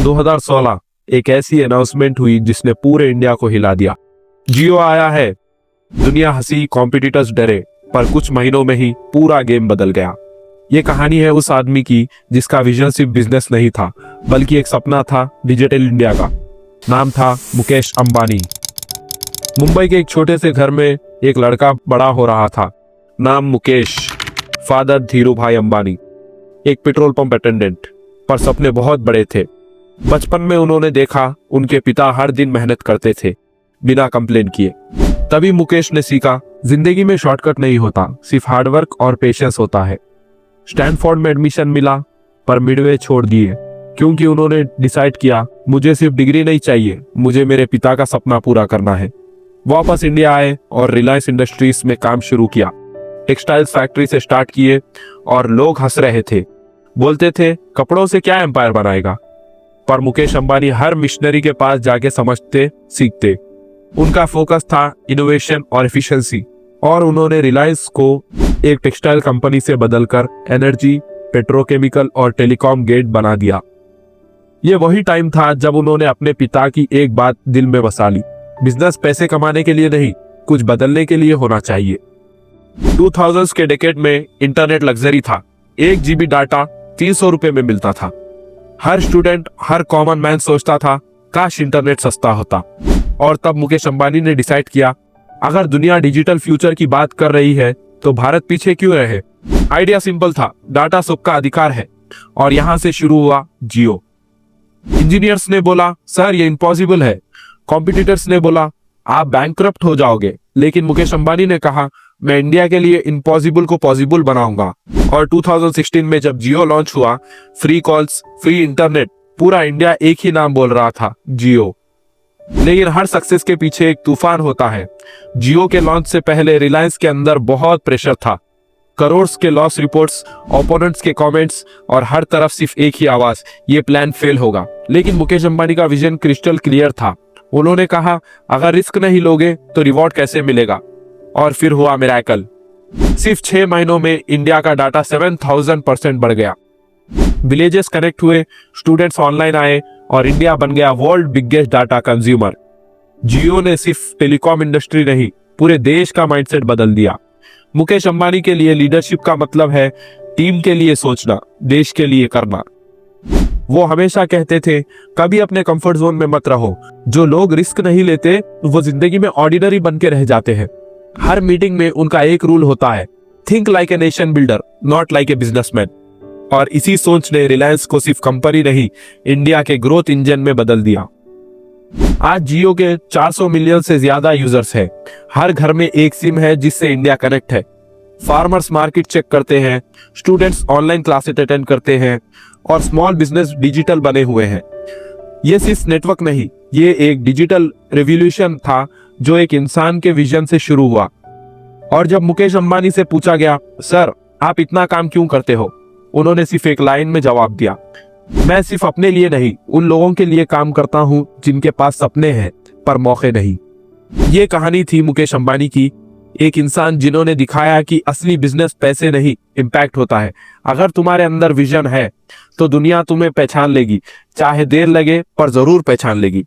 2016 एक ऐसी अनाउंसमेंट हुई जिसने पूरे इंडिया को हिला दिया। जियो आया है। दुनिया हंसी, कॉम्पिटिटर्स डरे, पर कुछ महीनों में ही पूरा गेम बदल गया। ये कहानी है उस आदमी की जिसका विजन सिर्फ बिजनेस नहीं था, बल्कि एक सपना था डिजिटल इंडिया का। नाम था मुकेश अंबानी। मुंबई के एक छोटे से घर में एक लड़का बड़ा हो रहा था। नाम मुकेश, फादर धीरू भाई अंबानी, एक पेट्रोल पंप अटेंडेंट, पर सपने बहुत बड़े थे। बचपन में उन्होंने देखा उनके पिता हर दिन मेहनत करते थे बिना कंप्लेन किए। तभी मुकेश ने सीखा जिंदगी में शॉर्टकट नहीं होता, सिर्फ हार्डवर्क और पेशेंस होता है। स्टैनफोर्ड में एडमिशन मिला, पर मिडवे छोड़ दिए क्योंकि उन्होंने डिसाइड किया मुझे सिर्फ डिग्री नहीं चाहिए, मुझे मेरे पिता का सपना पूरा करना है। वापस इंडिया आए और रिलायंस इंडस्ट्रीज में काम शुरू किया। टेक्सटाइल्स फैक्ट्री से स्टार्ट किए और लोग हंस रहे थे, बोलते थे कपड़ों से क्या एम्पायर बनाएगा। पर मुकेश अंबानी हर मिशनरी के पास जाके समझते, सीखते। उनका फोकस था इनोवेशन और एफिशिएंसी, और उन्होंने रिलायंस को एक टेक्सटाइल कंपनी से बदलकर एनर्जी, पेट्रोकेमिकल और टेलीकॉम गेट बना दिया। ये वही टाइम था जब उन्होंने अपने पिता की एक बात दिल में बसा ली, बिजनेस पैसे कमाने के लिए नहीं, कुछ बदलने के लिए होना चाहिए। 2000s के डेकेड में इंटरनेट लग्जरी था। 1 GB डाटा 300 रुपए में मिलता था। हर स्टूडेंट, हर कॉमन मैन सोचता था काश इंटरनेट सस्ता होता। और तब मुकेश अंबानी ने डिसाइड किया अगर दुनिया डिजिटल फ्यूचर की बात कर रही है तो भारत पीछे क्यों रहे। आइडिया सिंपल था, डाटा सबका अधिकार है, और यहां से शुरू हुआ जियो। इंजीनियर्स ने बोला सर ये इम्पॉसिबल है। कॉम्पिटिटर्स ने बोला आप बैंकक्रप्ट हो जाओगे। लेकिन मुकेश अंबानी ने कहा मैं इंडिया के लिए इम्पॉसिबल को पॉसिबल बनाऊंगा। और 2016 में जब जियो लॉन्च हुआ, फ्री कॉल्स, फ्री इंटरनेट, पूरा इंडिया एक ही नाम बोल रहा था, जियो। लेकिन हर सक्सेस के पीछे एक तूफान होता है। जियो के लॉन्च से पहले रिलायंस के अंदर बहुत प्रेशर था। करोड़ के लॉस रिपोर्ट्स, ओपोनेंट्स के कमेंट्स, और हर तरफ सिर्फ एक ही आवाज, ये प्लान फेल होगा। लेकिन मुकेश अंबानी का विजन क्रिस्टल क्लियर था। उन्होंने कहा अगर रिस्क नहीं लोगे तो रिवॉर्ड कैसे मिलेगा। और फिर हुआ मिरेकल। सिर्फ 6 महीनों में इंडिया का डाटा 7000% बढ़ गया। विलेजेस कनेक्ट हुए, स्टूडेंट्स ऑनलाइन आए, और इंडिया बन गया वर्ल्ड बिगेस्ट डाटा कंज्यूमर। जियो ने सिर्फ टेलीकॉम इंडस्ट्री नहीं, पूरे देश का माइंडसेट बदल दिया। मुकेश अंबानी के लिए लीडरशिप का मतलब है टीम के लिए सोचना, देश के लिए करना। वो हमेशा कहते थे कभी अपने कंफर्ट जोन में मत रहो। जो लोग रिस्क नहीं लेते वो जिंदगी में ऑर्डिनरी बन के रह जाते हैं। हर मीटिंग में उनका एक रूल होता है, think like a nation builder, not like a businessman. और इसी सोच ने रिलायंस को सिर्फ कंपनी नहीं, इंडिया के ग्रोथ इंजन में बदल दिया। आज जियो के 400 मिलियन से ज्यादा यूजर्स हैं। हर घर में एक सिम है जिससे इंडिया कनेक्ट है। फार्मर्स मार्केट चेक करते हैं, स्टूडेंट्स ऑनलाइन क्लासेस अटेंड करते हैं, और स्मॉल बिजनेस डिजिटल बने हुए हैं। ये सिर्फ नेटवर्क नहीं, ये एक डिजिटल रेवोल्यूशन था जो एक इंसान के विजन से शुरू हुआ। और जब मुकेश अंबानी से पूछा गया सर आप इतना काम क्यों करते हो, उन्होंने सिर्फ एक लाइन में जवाब दिया, मैं सिर्फ अपने लिए नहीं, उन लोगों के लिए काम करता हूं जिनके पास सपने हैं पर मौके नहीं। ये कहानी थी मुकेश अंबानी की, एक इंसान जिन्होंने दिखाया कि असली बिजनेस पैसे नहीं, इम्पैक्ट होता है। अगर तुम्हारे अंदर विजन है तो दुनिया तुम्हें पहचान लेगी, चाहे देर लगे पर जरूर पहचान लेगी।